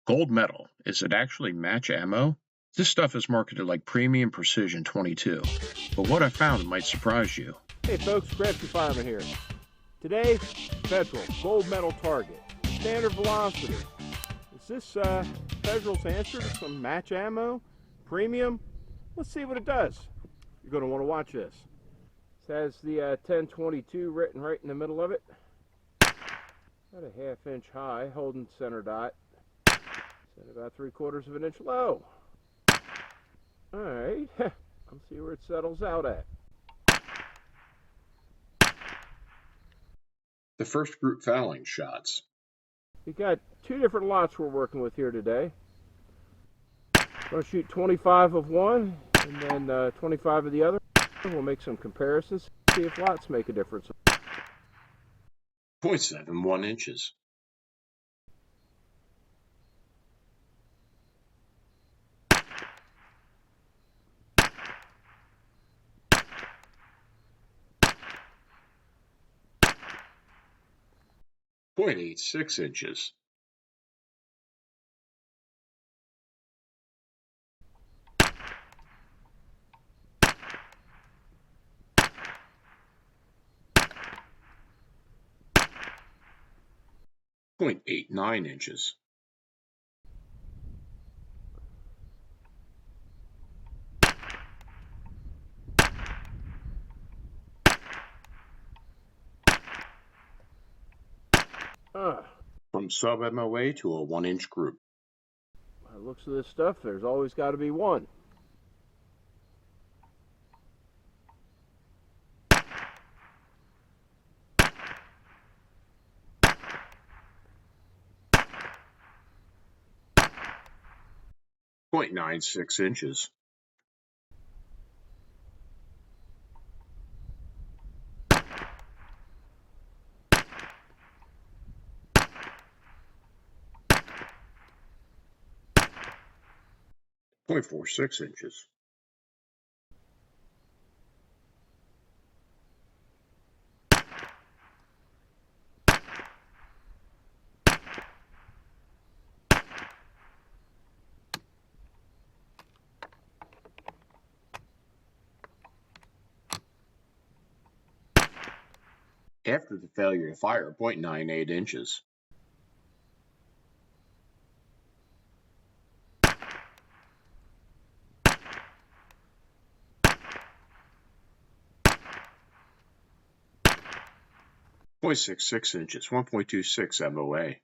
Gold medal, is it actually match ammo? This stuff is marketed like premium precision 22, but what I found might surprise you. Hey folks, Crafty Fireman here. Today, Federal Gold Medal Target, standard velocity. Is this Federal's answer to some match ammo? Premium? Let's see what it does. You're going to want to watch this. It has the 1022 written right in the middle of it. About a ½ inch high, holding center dot. Set about 3/4 of an inch low. Alright, let's see where it settles out at. The first group fouling shots. We got two different lots we're working with here today. I'm going to shoot 25 of one and then 25 of the other. We'll make some comparisons, see if lots make a difference. 0.71 inches. .86 inches. .89 inches. From sub-MOA to a 1-inch group. By the looks of this stuff, there's always got to be one. .96 inches. .46 inches. After the failure to fire, 0.98 inches. .66 inches, 1.26 MOA.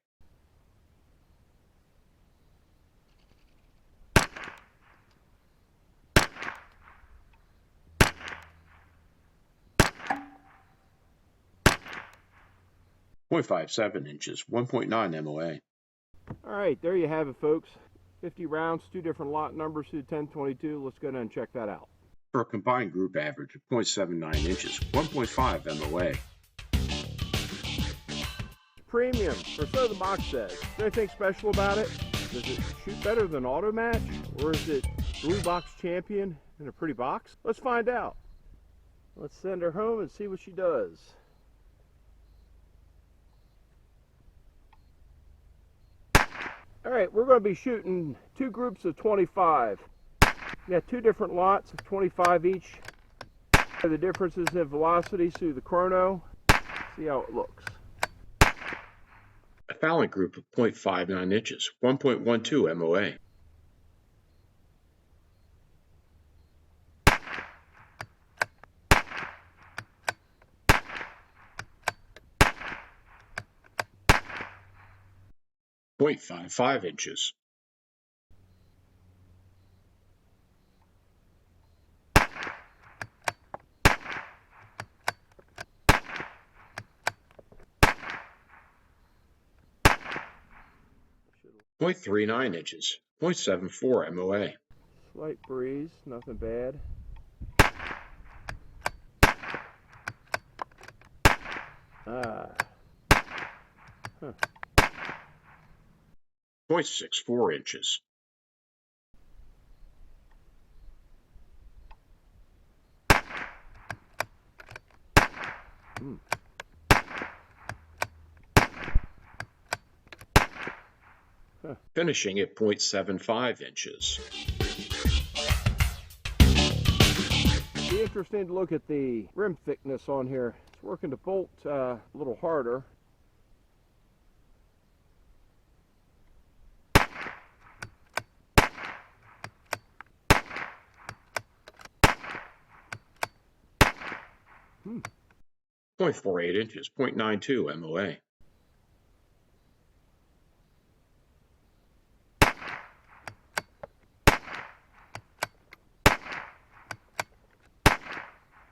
.57 inches, 1.9 MOA. Alright, there you have it folks. 50 rounds, two different lot numbers to the 1022. Let's go ahead and check that out. For a combined group average of .79 inches, 1.5 MOA. Premium, or so the box says. Is there anything special about it? Does it shoot better than Auto Match? Or is it Blue Box Champion in a pretty box? Let's find out. Let's send her home and see what she does. Alright, we're going to be shooting two groups of 25. We got two different lots of 25 each. The differences in velocities through the chrono. See how it looks. A fouling group of .59 inches, 1.12 MOA. .55 inches. .39 inches, 0.74 MOA. Slight breeze, nothing bad. Huh. 0.64 inches. finishing at 0.75 inches. Be interesting to look at the rim thickness on here. It's working the bolt a little harder. Hmm. 0.48 inches, 0.92 MOA.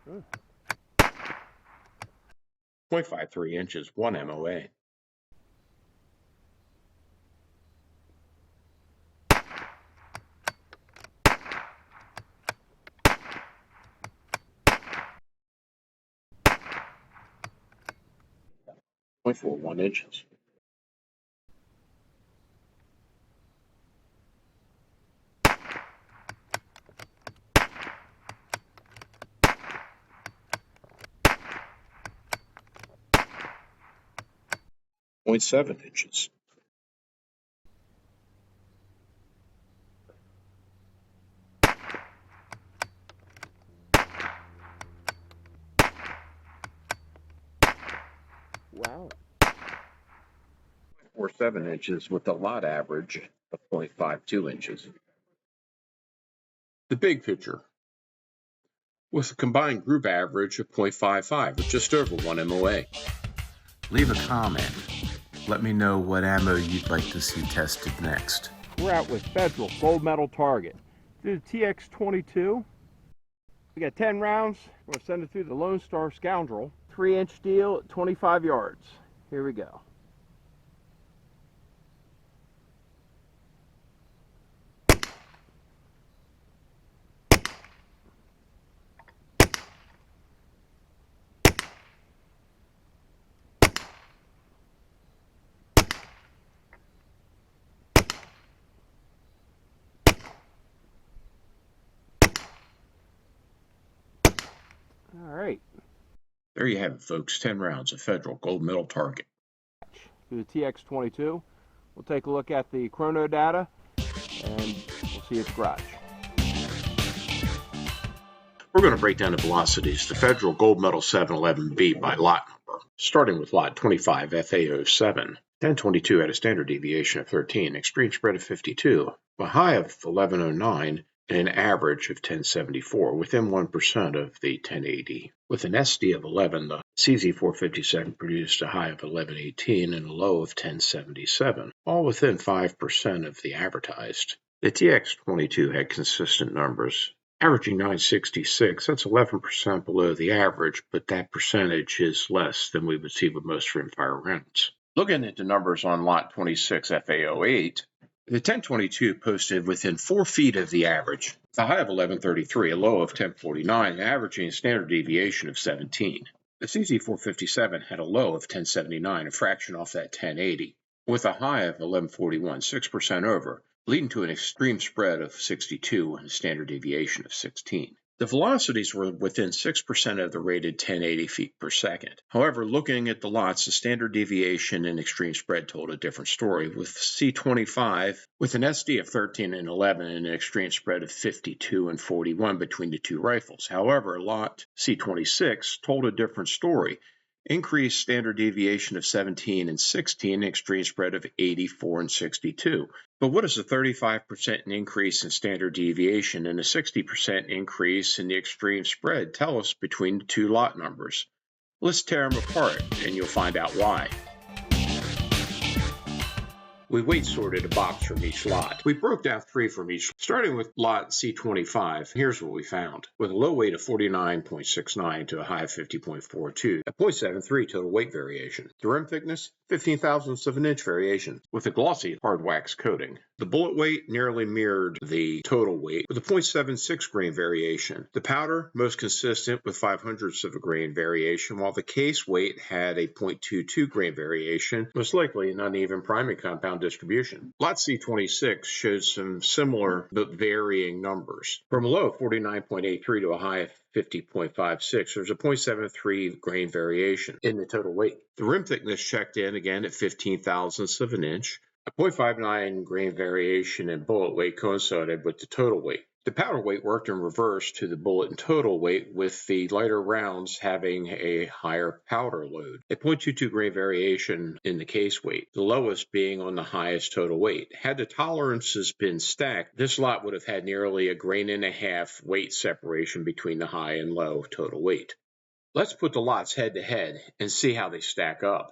Huh. 0.53 inches, 1 MOA. .41 inches. .7 inches. Wow. Or 7 inches with a lot average of 0.52 inches. The big picture. With a combined group average of 0.55 or just over 1 MOA. Leave a comment. Let me know what ammo you'd like to see tested next. We're out with Federal Gold Medal Target. Through the TX22. We got 10 rounds. We're going to send it through the Lone Star Scoundrel. 3-inch deal at 25 yards. Here we go. All right. There you have it, folks. 10 rounds of Federal Gold Medal Target. Through the TX22. We'll take a look at the chrono data and we'll see its garage. We're going to break down the velocities, the Federal Gold Medal 711B by lot number, starting with lot 25FA08. 1022 had a standard deviation of 13, extreme spread of 52, a high of 1109, and an average of 1074, within 1% of the 1080. With an SD of 11, the CZ457 produced a high of 1118 and a low of 1077, all within 5% of the advertised. The TX22 had consistent numbers, averaging 966. That's 11% below the average, but that percentage is less than we would see with most rimfire rounds. Looking at the numbers on lot 26FA08, the 1022 posted within 4 feet of the average, with a high of 1133, a low of 1049, averaging a standard deviation of 17. The CZ457 had a low of 1079, a fraction off that 1080, with a high of 1141, 6% over, leading to an extreme spread of 62 and a standard deviation of 16. The velocities were within 6% of the rated 1080 feet per second. However, looking at the lots, the standard deviation and extreme spread told a different story, with C25 with an SD of 13 and 11 and an extreme spread of 52 and 41 between the two rifles. However, lot C26 told a different story. Increased standard deviation of 17 and 16, extreme spread of 84 and 62. But what does a 35% increase in standard deviation and a 60% increase in the extreme spread tell us between the two lot numbers? Let's tear them apart and you'll find out why. We weight sorted a box from each lot. We broke down 3 from each, starting with lot C25. Here's what we found. With a low weight of 49.69 to a high of 50.42, a 0.73 total weight variation. The rim thickness, 15 thousandths of an inch variation, with a glossy hard wax coating. The bullet weight nearly mirrored the total weight, with a 0.76 grain variation. The powder, most consistent with 500ths of a grain variation, while the case weight had a 0.22 grain variation, most likely an uneven priming compound distribution. Lot C26 shows some similar but varying numbers. From a low of 49.83 to a high of 50.56, there's a 0.73 grain variation in the total weight. The rim thickness checked in again at 15 thousandths of an inch, A 0.59 grain variation in bullet weight coincided with the total weight. The powder weight worked in reverse to the bullet and total weight, with the lighter rounds having a higher powder load. A 0.22 grain variation in the case weight, the lowest being on the highest total weight. Had the tolerances been stacked, this lot would have had nearly a grain and a half weight separation between the high and low total weight. Let's put the lots head to head and see how they stack up.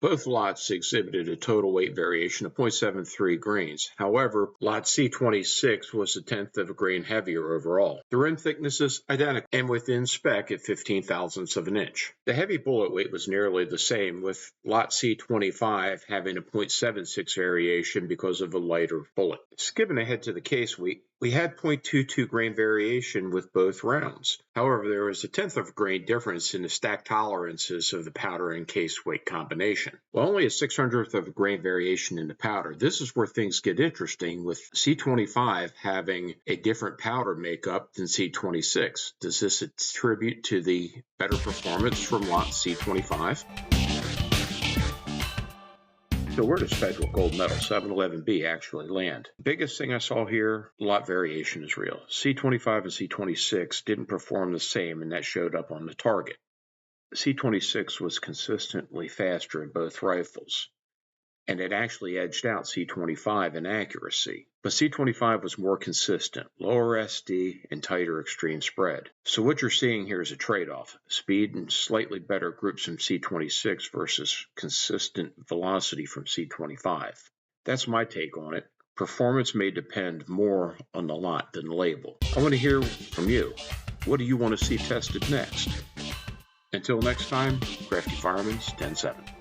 Both lots exhibited a total weight variation of 0.73 grains. However, lot C26 was a tenth of a grain heavier overall. The rim thickness is identical and within spec at 15 thousandths of an inch. The heavy bullet weight was nearly the same, with lot C25 having a 0.76 variation because of a lighter bullet. Skipping ahead to the case weight, we had 0.22 grain variation with both rounds. However, there was a tenth of a grain difference in the stack tolerances of the powder and case weight combination. Well, only a 600th of a grain variation in the powder. This is where things get interesting, with C25 having a different powder makeup than C26. Does this attribute to the better performance from lot C25? So where does federal gold medal 711B actually land? The biggest thing I saw here, lot variation is real. C25 and C26 didn't perform the same, and that showed up on the target. C26 was consistently faster in both rifles, and it actually edged out C25 in accuracy. But C25 was more consistent, lower SD, and tighter extreme spread. So what you're seeing here is a trade-off: speed and slightly better groups from C26 versus consistent velocity from C25. That's my take on it. Performance may depend more on the lot than the label. I want to hear from you. What do you want to see tested next? Until next time, Crafty Fireman's 10-7.